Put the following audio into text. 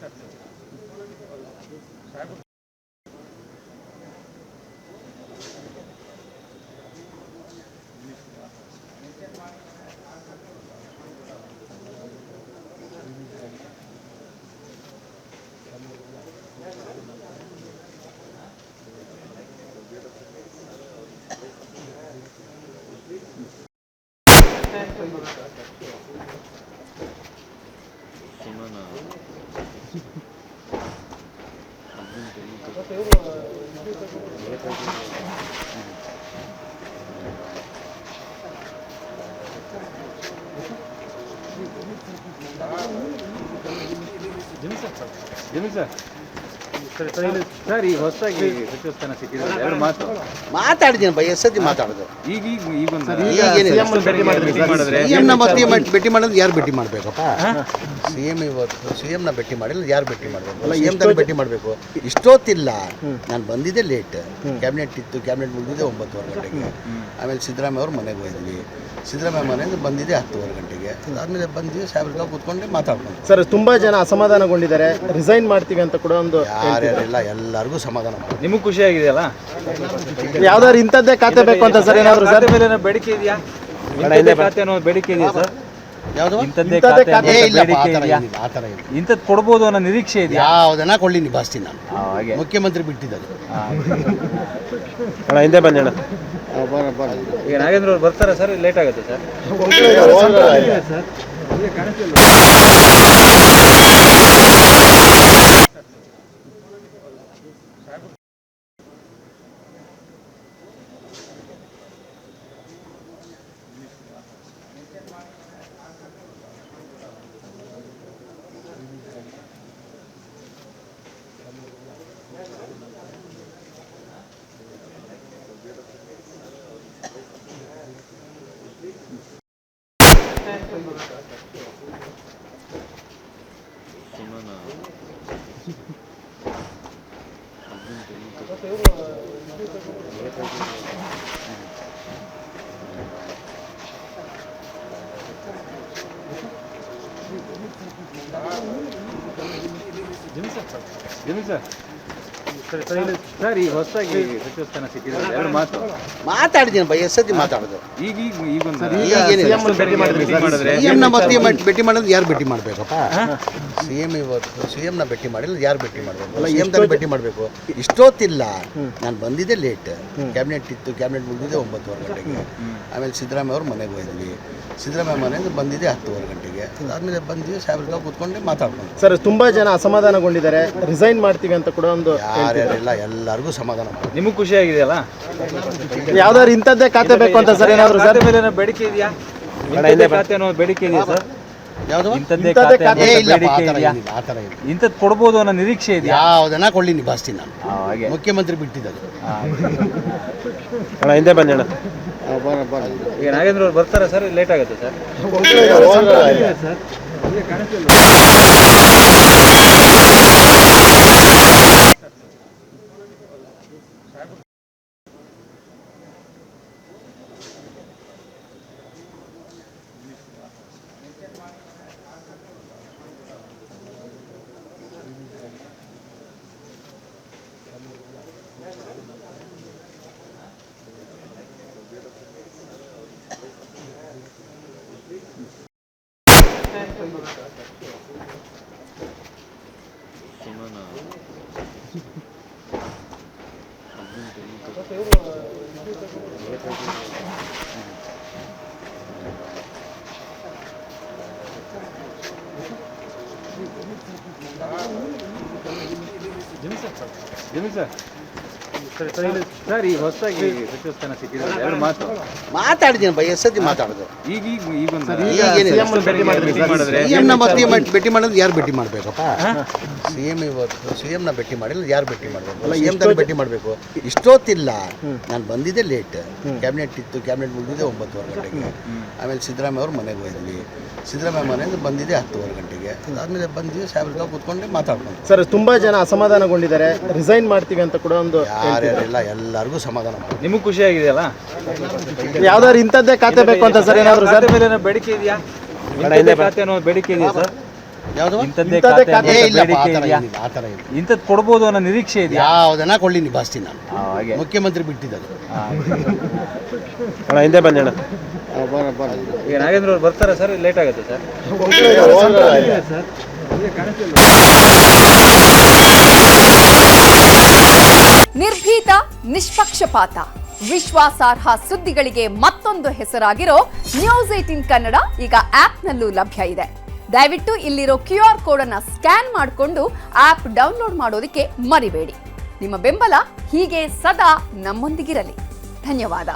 Sir ಈಗ ಹೊಸದಾಗಿ ಸಚಿವ ಸ್ಥಾನ ಸಿಕ್ಕಿದ್ರೆ ಎರಡು ಮಾತು ಮಾತಾಡಿದ್ದೀನಿ ಬೈ ಎಸ್ ಸತಿ ಮಾತಾಡೋದು. ಸಿಎಂನ ಮತ್ತೆ ಭೇಟಿ ಮಾಡೋದು ಯಾರು ಭೇಟಿ ಮಾಡಬೇಕಪ್ಪ? ಸಿಎಂ ಇವತ್ತು ಸಿಎಂನ ಭೇಟಿ ಮಾಡಿಲ್ಲ, ಯಾರು ಭೇಟಿ ಮಾಡಬೇಕು? ಸಿಎಂ ತಾನೇ ಭೇಟಿ ಮಾಡಬೇಕು. ಇಷ್ಟೊತ್ತಿಲ್ಲ, ನಾನು ಬಂದಿದ್ದೆ ಲೇಟ್. ಕ್ಯಾಬಿನೆಟ್ ಇತ್ತು, ಕ್ಯಾಬಿನೆಟ್ ಮುಗಿದಿದೆ 9:15 ಗಂಟೆಗೆ. ಆಮೇಲೆ ಸಿದ್ದರಾಮಯ್ಯ ಅವ್ರ ಮನೆಗೆ ಹೋದ್ವಿ. ಸಿದ್ದರಾಮಯ್ಯ ಮನೆಯಿಂದ ಬಂದಿದೆ 10:15 ಗಂಟೆಗೆ. ಅದಾದಮೇಲೆ ಬಂದಿದ್ದು ಸಾಹೇಬ್ರ ಕೂತ್ಕೊಂಡು ಮಾತಾಡ್ಕೊಂಡು. ಸರ್, ತುಂಬಾ ಜನ ಅಸಮಾಧಾನಗೊಂಡಿದ್ದಾರೆ, ರಿಸೈನ್ ಮಾಡ್ತೀವಿ ಅಂತ ಕೂಡ ಒಂದು ಯಾರ್ಯಾರಿಲ್ಲ, ಎಲ್ಲರಿಗೂ ಸಮಾಧಾನ ಮಾಡಿ. ನಿಮಗೆ ಖುಷಿ ಆಗಿದೆಯಲ್ಲ? ಯಾವ್ದಾದ್ರು ಇಂಥದ್ದೇ ಖಾತೆ ಬೇಕು ಅಂತ ಸರ್ ಏನಾದ್ರು ಸರ್ ಮೇಲೆ ಬೇಡಿಕೆ ಇದೆಯಾ? ಖಾತೆ ಅನ್ನೋ ಬೇಡಿಕೆ ಇದೆಯಾ ಸರ್? ಯಾವುದು ಇಂಥದ್ದೇ ಖಾತೆ ಬೇಡಿಕೆ ಇದೆಯಾ? ಆ ಥರ ಇಲ್ಲ. ಇಂಥದ್ದು ಕೊಡ್ಬೋದು ಅನ್ನೋ ನಿರೀಕ್ಷೆ ಇದೆಯಾ? ಯಾವುದನ್ನ ಕೊಳ್ಳಿ ನಿಭಾಯಿಸ್ತೀನಿ ನಾನು. ಮುಖ್ಯಮಂತ್ರಿ ಬಿಟ್ಟಿದ್ದಾರೆ. ಹಿಂದೆ ಬಂದೇಣ. ಈಗ ನಾಗೇಂದ್ರ ಅವ್ರು ಬರ್ತಾರೆ ಸರ್, ಲೇಟ್ ಆಗುತ್ತೆ ಸರ್. ಸರ್ ಈಗ ಹೊಸದಾಗಿ ಸಚಿವ ಸ್ಥಾನ ಸಿಕ್ಕಿದ್ರೆ ಎರಡು ಮಾತು. ಮಾತಾಡಿದ್ದೀನಿ ಬೈ ಎಸ್ ಸತಿ ಮಾತಾಡೋದು. ಸಿಎಂನ ಮತ್ತೆ ಭೇಟಿ ಮಾಡೋದು ಯಾರು ಭೇಟಿ ಮಾಡಬೇಕಪ್ಪ? ಸಿಎಂ ಇವತ್ತು ಸಿಎಂನ ಭೇಟಿ ಮಾಡಿಲ್ಲ, ಯಾರು ಭೇಟಿ ಮಾಡಬೇಕು? ಸಿಎಂ ತಾನೇ ಭೇಟಿ ಮಾಡಬೇಕು. ಇಷ್ಟೊತ್ತಿಲ್ಲ, ನಾನು ಬಂದಿದ್ದೆ ಲೇಟ್. ಕ್ಯಾಬಿನೆಟ್ ಇತ್ತು, ಕ್ಯಾಬಿನೆಟ್ ಮುಗಿದಿದೆ 9:15 ಗಂಟೆಗೆ. ಆಮೇಲೆ ಸಿದ್ದರಾಮಯ್ಯ ಅವ್ರ ಮನೆಗೆ ಹೋದ್ವಿ. ಸಿದ್ದರಾಮಯ್ಯ ಮನೆಯಿಂದ ಬಂದಿದೆ 10:15 ಗಂಟೆಗೆ. ಅದಾದಮೇಲೆ ಬಂದಿದ್ದು ಸಾಹೇಬ್ರ ಕೂತ್ಕೊಂಡು ಮಾತಾಡ್ಕೊಂಡು. ಸರ್, ತುಂಬಾ ಜನ ಅಸಮಾಧಾನಗೊಂಡಿದ್ದಾರೆ, ರಿಸೈನ್ ಮಾಡ್ತೀವಿ ಅಂತ ಕೂಡ ಒಂದು ಯಾರ್ಯಾರಿಲ್ಲ, ಎಲ್ಲರಿಗೂ ಸಮಾಧಾನ ಮಾಡಿ. ನಿಮಗೆ ಖುಷಿ ಆಗಿದೆಯಲ್ಲ? ಯಾವ್ದಾದ್ರು ಇಂಥದ್ದೇ ಖಾತೆ ಬೇಕು ಅಂತ ಸರ್ ಏನಾದ್ರು ಸರ್ ಮೇಲೆ ಬೇಡಿಕೆ ಇದೆಯಾ? ಖಾತೆ ಅನ್ನೋ ಬೇಡಿಕೆ ಇದೆಯಾ ಸರ್? ಯಾವುದು ಇಂಥದ್ದೇ ಖಾತೆ ಬೇಡಿಕೆ ಇದೆಯಾ? ಆ ಥರ ಇಲ್ಲ. ಇಂಥದ್ದು ಕೊಡ್ಬೋದು ಅನ್ನೋ ನಿರೀಕ್ಷೆ ಇದೆಯಾ? ಯಾವುದನ್ನ ಕೊಳ್ಳಿ ನಿಭಾಯಿಸ್ತೀನಿ ನಾನು. ಮುಖ್ಯಮಂತ್ರಿ ಬಿಟ್ಟಿದ್ದಾರೆ. ಹಿಂದೆ ಬಂದೇಣ. ಈಗ ನಾಗೇಂದ್ರ ಅವ್ರು ಬರ್ತಾರೆ ಸರ್, ಲೇಟ್ ಆಗುತ್ತೆ ಸರ್. ಸರ್ ಈಗ ಹೊಸದಾಗಿ ಸಚಿವ ಸ್ಥಾನ ಸಿಕ್ಕಿದ್ರೆ ಎರಡು ಮಾತು. ಮಾತಾಡಿದ್ದೀನಿ ಬೈ ಎಸ್ ಸತಿ ಮಾತಾಡೋದು. ಸಿಎಂನ ಮತ್ತೆ ಭೇಟಿ ಮಾಡೋದು ಯಾರು ಭೇಟಿ ಮಾಡಬೇಕಪ್ಪ? ಸಿಎಂ ಇವತ್ತು ಸಿಎಂನ ಭೇಟಿ ಮಾಡಿಲ್ಲ, ಯಾರು ಭೇಟಿ ಮಾಡಬೇಕು? ಸಿಎಂ ತಾನೇ ಭೇಟಿ ಮಾಡಬೇಕು. ಇಷ್ಟೊತ್ತಿಲ್ಲ, ನಾನು ಬಂದಿದ್ದೆ ಲೇಟ್. ಕ್ಯಾಬಿನೆಟ್ ಇತ್ತು, ಕ್ಯಾಬಿನೆಟ್ ಮುಗಿದಿದೆ 9:15 ಗಂಟೆಗೆ. ಆಮೇಲೆ ಸಿದ್ದರಾಮಯ್ಯ ಅವ್ರ ಮನೆಗೆ ಹೋದ್ವಿ. ಸಿದ್ದರಾಮಯ್ಯ ಮನೆಯಿಂದ ಬಂದಿದೆ 10:15 ಗಂಟೆಗೆ. ಅದಾದಮೇಲೆ ಬಂದಿದ್ದು ಸಾಹೇಬ್ರ ಕೂತ್ಕೊಂಡು ಮಾತಾಡ್ಕೊಂಡು. ಸರ್, ತುಂಬಾ ಜನ ಅಸಮಾಧಾನಗೊಂಡಿದ್ದಾರೆ, ರಿಸೈನ್ ಮಾಡ್ತೀವಿ ಅಂತ ಕೂಡ ಒಂದು ಯಾರ್ಯಾರಿಲ್ಲ, ಎಲ್ಲರಿಗೂ ಸಮಾಧಾನ ಮಾಡಿ. ನಿಮಗೆ ಖುಷಿ ಆಗಿದೆಯಲ್ಲ? ಯಾವ್ದಾದ್ರು ಇಂಥದ್ದೇ ಖಾತೆ ಬೇಕು ಅಂತ ಸರ್ ಏನಾದ್ರು ಸರ್ ಮೇಲೆ ಬೇಡಿಕೆ ಇದೆಯಾ? ಖಾತೆ ಅನ್ನೋ ಬೇಡಿಕೆ ಇದೆಯಾ ಸರ್? ಯಾವುದು ಇಂಥದ್ದೇ ಇಂಥದ್ದೇ ಖಾತೆ ಏ ಅಂತ ಇಲ್ಲಪ್ಪ, ಆ ಬೇಡಿಕೆ ಥರ ಇದೆಯಾ? ಏನಿಲ್ಲ, ಆ ಥರ ಇಲ್ಲ. ಇಂಥದ್ದು ಕೊಡ್ಬೋದು ಅನ್ನೋ ನಿರೀಕ್ಷೆ ಇದೆಯಾ? ಯಾವುದನ್ನ ಕೊಳ್ಳಿ ನಿಭಾಯಿಸ್ತೀನಿ ನಾನು. ಹಾಗೆ ಮುಖ್ಯಮಂತ್ರಿ ಬಿಟ್ಟಿದ್ದಾರೆ. ಅಣ್ಣ ಹಿಂದೆ ಬನ್ನಿ ಅಣ್ಣ. ಈಗ ನಾಗೇಂದ್ರ ಅವ್ರು ಬರ್ತಾರಾ ಸರ್? ಲೇಟ್ ಆಗುತ್ತೆ ಸರ್? ನಿರ್ಭೀತ, ನಿಷ್ಪಕ್ಷಪಾತ, ವಿಶ್ವಾಸಾರ್ಹ ಸುದ್ದಿಗಳಿಗೆ ಮತ್ತೊಂದು ಹೆಸರಾಗಿರೋ ನ್ಯೂಸ್18 ಕನ್ನಡ ಈಗ ಆಪ್ನಲ್ಲೂ ಲಭ್ಯ ಇದೆ. ದಯವಿಟ್ಟು ಇಲ್ಲಿರೋ QR ಕೋಡ್ ಅನ್ನ ಸ್ಕ್ಯಾನ್ ಮಾಡಿಕೊಂಡು ಆಪ್ ಡೌನ್ಲೋಡ್ ಮಾಡೋದಕ್ಕೆ ಮರಿಬೇಡಿ. ನಿಮ್ಮ ಬೆಂಬಲ ಹೀಗೆ ಸದಾ ನಮ್ಮೊಂದಿಗಿರಲಿ. ಧನ್ಯವಾದ.